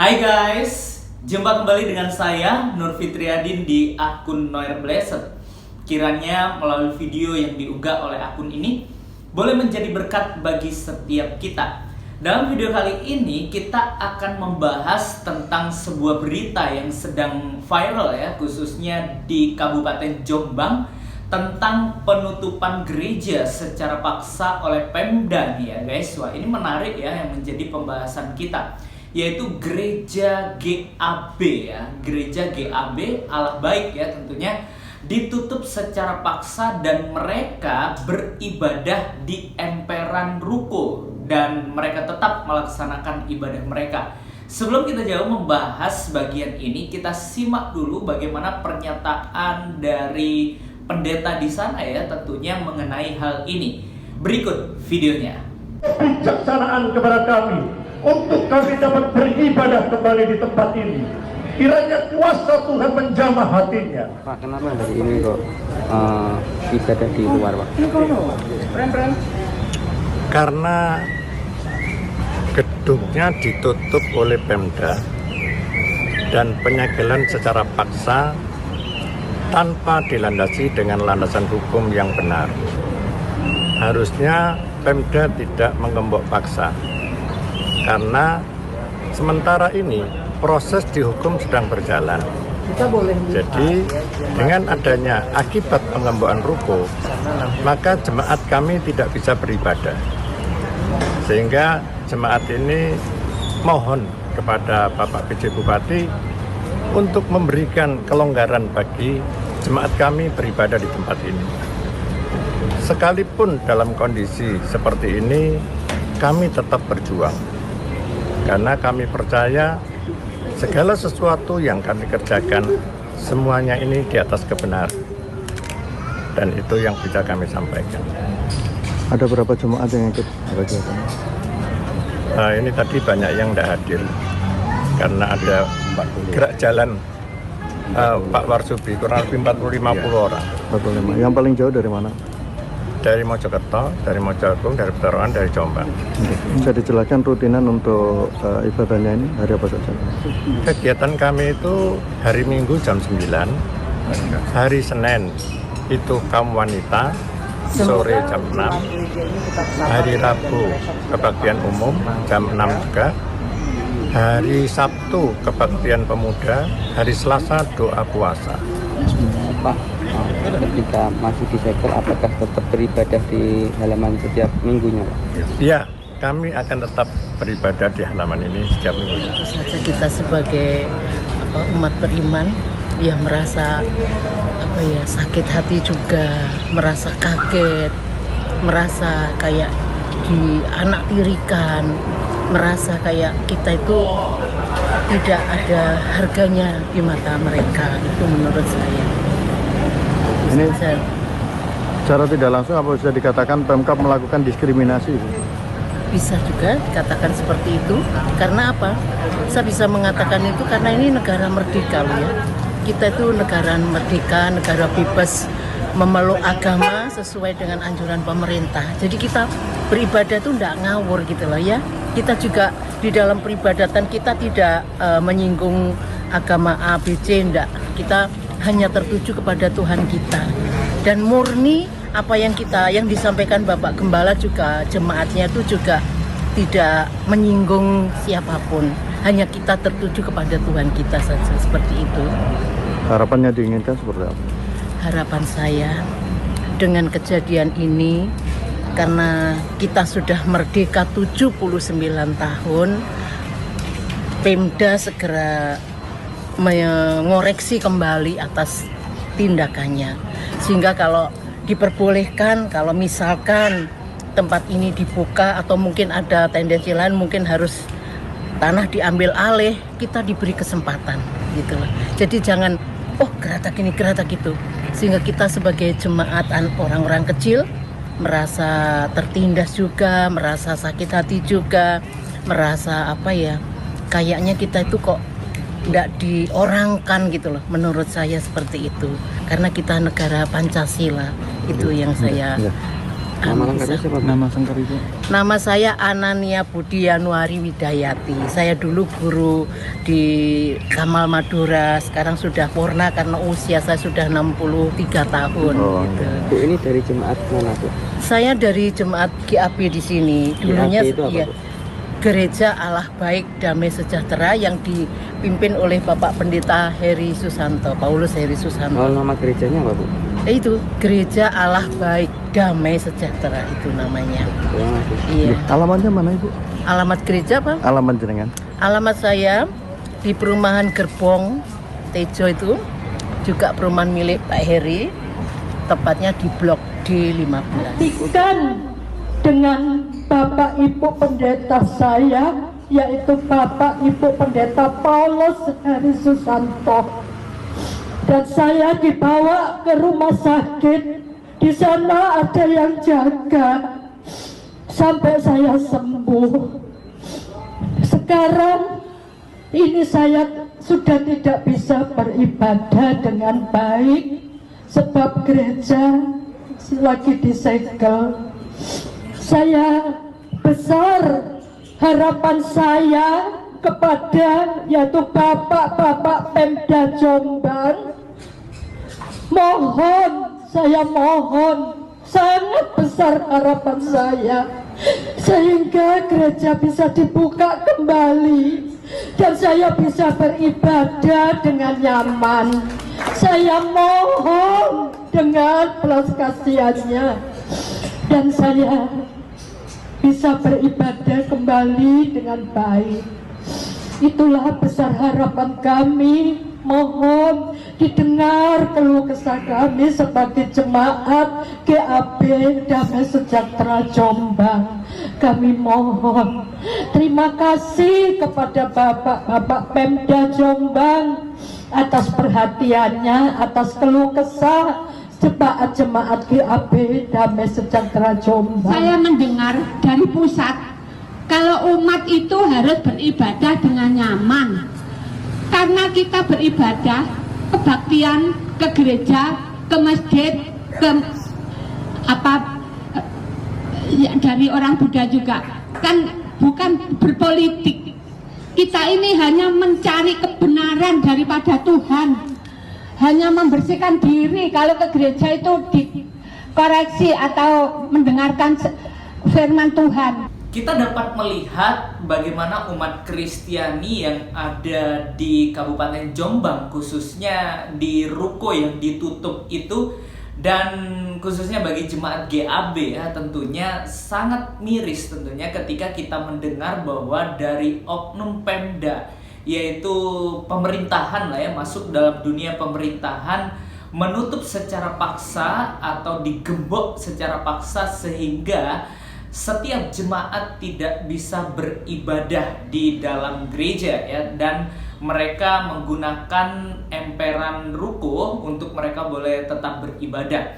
Hai guys, jumpa kembali dengan saya Nur Fitriadin di akun Noir Blessed. Kiranya melalui video yang diunggah oleh akun ini boleh menjadi berkat bagi setiap kita. Dalam video kali ini kita akan membahas tentang sebuah berita yang sedang viral ya, khususnya di Kabupaten Jombang, tentang penutupan gereja secara paksa oleh Pemda nih ya guys. Wah, ini menarik ya yang menjadi pembahasan kita, yaitu gereja GAB ya. Gereja GAB Allah Baik ya tentunya ditutup secara paksa dan mereka beribadah di emperan ruko dan mereka tetap melaksanakan ibadah mereka. Sebelum kita jauh membahas bagian ini, kita simak dulu bagaimana pernyataan dari pendeta di sana ya tentunya mengenai hal ini. Berikut videonya. Kebijaksanaan kepada kami untuk kami dapat beribadah kembali di tempat ini. Kiranya kuasa Tuhan menjamah hatinya. Pak, kenapa hari ini kok ibadah di luar, Pak? Karena gedungnya ditutup oleh Pemda dan penyegelan secara paksa tanpa dilandasi dengan landasan hukum yang benar. Harusnya Pemda tidak mengembok paksa, karena sementara ini proses di hukum sedang berjalan. Jadi dengan adanya akibat pengembokan ruko, maka jemaat kami tidak bisa beribadah. Sehingga jemaat ini mohon kepada Bapak PJ Bupati untuk memberikan kelonggaran bagi jemaat kami beribadah di tempat ini. Sekalipun dalam kondisi seperti ini, kami tetap berjuang. Karena kami percaya segala sesuatu yang kami kerjakan, semuanya ini di atas kebenaran. Dan itu yang bisa kami sampaikan. Ada berapa jemaat yang ikut kegiatan? Ini tadi banyak yang tidak hadir. Karena ada gerak jalan Pak Warsubi, kurang lebih 40-50 orang. 45. Yang paling jauh dari mana? Dari Mojokerto, dari Mojoagung, dari Petarungan, dari Jombang. Bisa dijelaskan rutinan untuk ibadahnya ini hari apa saja? Kegiatan kami itu hari Minggu jam 9, hari Senin itu kaum wanita, sore jam 6, hari Rabu kebaktian umum jam 6 juga, hari Sabtu kebaktian pemuda, hari Selasa doa puasa. Pak, ketika masih disegel, apakah tetap beribadah di halaman setiap minggunya, Pak? Ya, kami akan tetap beribadah di halaman ini setiap minggu. Tentu saja kita sebagai umat beriman ya merasa sakit hati juga, merasa kaget, merasa kayak dianak tirikan, merasa kayak kita itu tidak ada harganya di mata mereka. Itu menurut saya. Ini secara tidak langsung apa bisa dikatakan Pemkab melakukan diskriminasi? Bisa juga dikatakan seperti itu. Karena apa? Saya bisa mengatakan itu karena ini negara merdeka loh ya. Kita itu negara merdeka, negara bebas memeluk agama sesuai dengan anjuran pemerintah. Jadi kita beribadah itu tidak ngawur gitu loh ya. Kita juga di dalam peribadatan kita tidak menyinggung agama A, B, C, enggak. Kita hanya tertuju kepada Tuhan kita. Dan murni apa yang disampaikan Bapak Gembala juga, jemaatnya itu juga tidak menyinggung siapapun. Hanya kita tertuju kepada Tuhan kita saja, seperti itu. Harapannya diinginkan seperti apa? Harapan saya dengan kejadian ini, karena kita sudah merdeka 79 tahun, Pemda segera mengoreksi kembali atas tindakannya. Sehingga kalau diperbolehkan, kalau misalkan tempat ini dibuka atau mungkin ada tendensi lain, mungkin harus tanah diambil alih, kita diberi kesempatan gitu loh. Jadi jangan geratak ini, geratak itu. Sehingga kita sebagai jemaat orang-orang kecil merasa tertindas juga, merasa sakit hati juga, merasa kayaknya kita itu kok tidak diorangkan gitu loh. Menurut saya seperti itu. Karena kita negara Pancasila, itu yang saya Nama lengkapnya siapa, Bu? Nama sengkar Ibu? Nama saya Anania Budi Yanuari Widayati. Saya dulu guru di Kamal Madura, sekarang sudah purna karena usia saya sudah 63 tahun. Oh, gitu. Bu, ini dari jemaat mana, Bu? Saya dari jemaat GAB di sini. Dulunya GAB itu apa, ya, Bu? Gereja Allah Baik Damai Sejahtera yang dipimpin oleh Bapak Pendeta Heri Susanto, Paulus Heri Susanto. Oh, nama gerejanya apa, Bu? Itu Gereja Allah Baik Damai Sejahtera itu namanya. Oh, Iya. Alamatnya mana Ibu? Alamat gereja Pak? Alamat jenengan? Alamat saya di perumahan Gerbong Tejo itu, juga perumahan milik Pak Heri, tepatnya di Blok D15. Buktikan dengan Bapak Ibu Pendeta saya, yaitu Bapak Ibu Pendeta Paulus Heri Susanto. Dan saya dibawa ke rumah sakit, di sana ada yang jaga sampai saya sembuh. Sekarang ini saya sudah tidak bisa beribadah dengan baik sebab gereja lagi disegel. Saya besar harapan saya kepada yaitu Bapak-Bapak Pemda Jombang. Saya mohon sangat besar harapan saya sehingga gereja bisa dibuka kembali dan saya bisa beribadah dengan nyaman. Saya mohon dengan belas kasihannya dan saya bisa beribadah kembali dengan baik. Itulah besar harapan kami. Mohon didengar keluh kesah kami sebagai jemaat GAB Damai Sejahtera Jombang. Kami mohon terima kasih kepada Bapak Pemda Jombang atas perhatiannya, atas keluh kesah jemaat GAB Damai Sejahtera Jombang. Saya mendengar dari pusat kalau umat itu harus beribadah dengan nyaman. Karena kita beribadah, kebaktian, ke gereja, ke masjid, dari orang Buddha juga, kan bukan berpolitik. Kita ini hanya mencari kebenaran daripada Tuhan, hanya membersihkan diri. Kalau ke gereja itu dikoreksi atau mendengarkan firman Tuhan. Kita dapat melihat bagaimana umat Kristiani yang ada di Kabupaten Jombang, khususnya di ruko yang ditutup itu, dan khususnya bagi jemaat GAB ya, tentunya sangat miris tentunya ketika kita mendengar bahwa dari oknum Pemda, yaitu pemerintahan lah ya, masuk dalam dunia pemerintahan, menutup secara paksa atau digembok secara paksa sehingga setiap jemaat tidak bisa beribadah di dalam gereja ya, dan mereka menggunakan emperan ruko untuk mereka boleh tetap beribadah.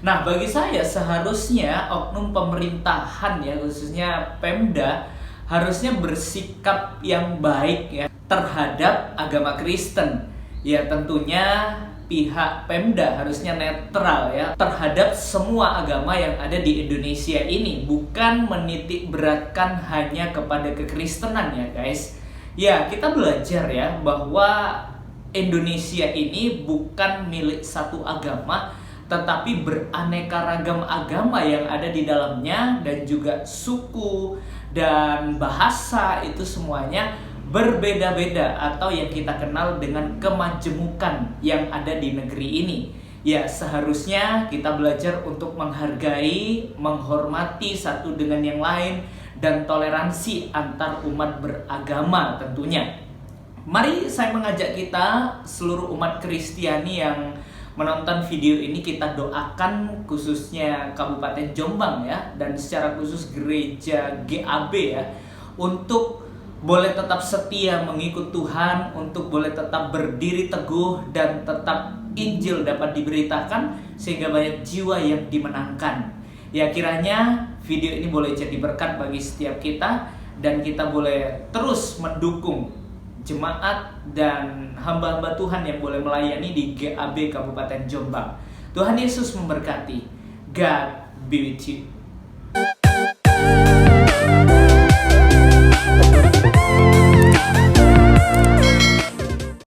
Nah, bagi saya seharusnya oknum pemerintahan ya, khususnya Pemda, harusnya bersikap yang baik ya terhadap agama Kristen. Ya, tentunya pihak Pemda harusnya netral ya terhadap semua agama yang ada di Indonesia ini, bukan menitik beratkan hanya kepada kekristenan ya guys. Ya, kita belajar ya bahwa Indonesia ini bukan milik satu agama, tetapi beraneka ragam agama yang ada di dalamnya, dan juga suku dan bahasa itu semuanya berbeda-beda, atau yang kita kenal dengan kemajemukan yang ada di negeri ini. Ya, seharusnya kita belajar untuk menghargai, menghormati satu dengan yang lain, dan toleransi antar umat beragama tentunya. Mari saya mengajak kita, seluruh umat Kristiani yang menonton video ini, kita doakan khususnya Kabupaten Jombang ya, dan secara khusus gereja GAB ya, untuk boleh tetap setia mengikut Tuhan, untuk boleh tetap berdiri teguh, dan tetap Injil dapat diberitakan sehingga banyak jiwa yang dimenangkan. Ya, kiranya video ini boleh jadi berkat bagi setiap kita, dan kita boleh terus mendukung jemaat dan hamba-hamba Tuhan yang boleh melayani di GAB Kabupaten Jombang. Tuhan Yesus memberkati. God be with you.